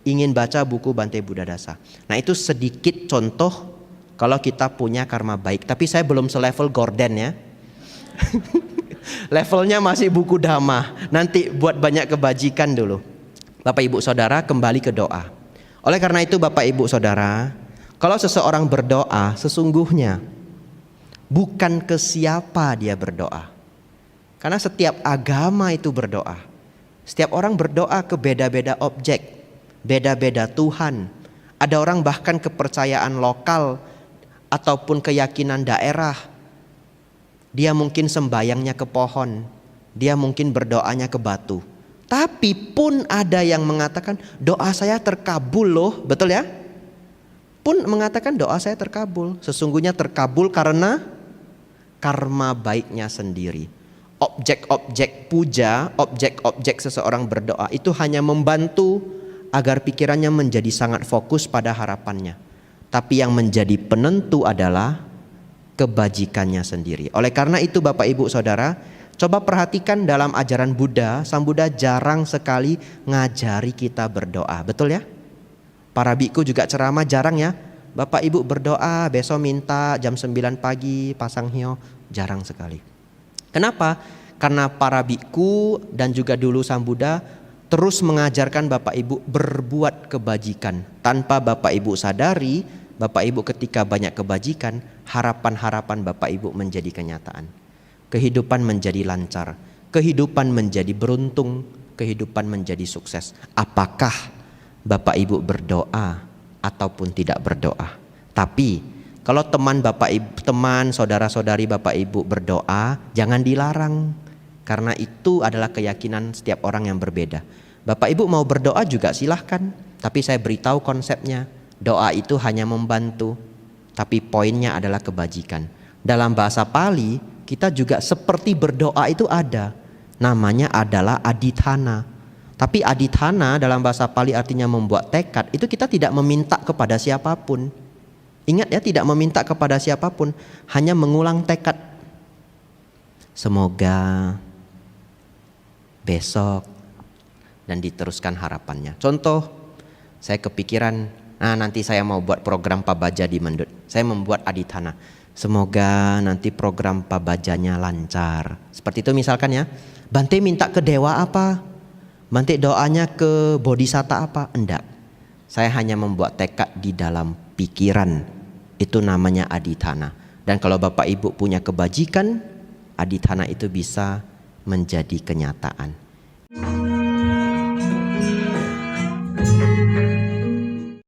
ingin baca buku Bante Buddha Dasa. Nah itu sedikit contoh kalau kita punya karma baik. Tapi saya belum selevel Gordon ya. Levelnya masih buku Dhamma. Nanti buat banyak kebajikan dulu. Bapak Ibu Saudara, kembali ke doa. Oleh karena itu Bapak Ibu Saudara, kalau seseorang berdoa sesungguhnya bukan ke siapa dia berdoa. Karena setiap agama itu berdoa. Setiap orang berdoa ke beda-beda objek, beda-beda Tuhan. Ada orang bahkan kepercayaan lokal ataupun keyakinan daerah. Dia mungkin sembayangnya ke pohon, dia mungkin berdoanya ke batu. Tapi pun ada yang mengatakan doa saya terkabul loh, betul ya? Pun mengatakan doa saya terkabul. Sesungguhnya terkabul karena karma baiknya sendiri. Objek-objek puja, objek-objek seseorang berdoa itu hanya membantu agar pikirannya menjadi sangat fokus pada harapannya. Tapi yang menjadi penentu adalah kebajikannya sendiri. Oleh karena itu Bapak Ibu Saudara, coba perhatikan dalam ajaran Buddha, Sang Buddha jarang sekali ngajari kita berdoa. Betul ya? Para biku juga ceramah jarang ya. Bapak Ibu berdoa besok minta jam 9 pagi pasang hio, jarang sekali. Kenapa? Karena para biku dan juga dulu Sang Buddha terus mengajarkan Bapak Ibu berbuat kebajikan. Tanpa Bapak Ibu sadari, Bapak Ibu ketika banyak kebajikan, harapan-harapan Bapak Ibu menjadi kenyataan. Kehidupan menjadi lancar, kehidupan menjadi beruntung, kehidupan menjadi sukses. Apakah Bapak Ibu berdoa ataupun tidak berdoa? Tapi kalau teman Bapak Ibu, teman saudara-saudari Bapak Ibu berdoa, jangan dilarang, karena itu adalah keyakinan setiap orang yang berbeda. Bapak Ibu mau berdoa juga silahkan, tapi saya beritahu konsepnya. Doa itu hanya membantu, tapi poinnya adalah kebajikan. Dalam bahasa Pali kita juga seperti berdoa itu ada, namanya adalah adithana. Tapi adithana dalam bahasa Pali artinya membuat tekad. Itu kita tidak meminta kepada siapapun. Ingat ya, tidak meminta kepada siapapun, hanya mengulang tekad. Semoga besok, dan diteruskan harapannya. Contoh, saya kepikiran, nanti saya mau buat program Pabaja di Mendut. Saya membuat adithana, semoga nanti program Pabajanya lancar. Seperti itu misalkan ya. Bante minta ke dewa apa? Nanti doanya ke bodhisatta apa? Enggak. Saya hanya membuat tekad di dalam pikiran. Itu namanya adithana. Dan kalau Bapak Ibu punya kebajikan, adithana itu bisa menjadi kenyataan.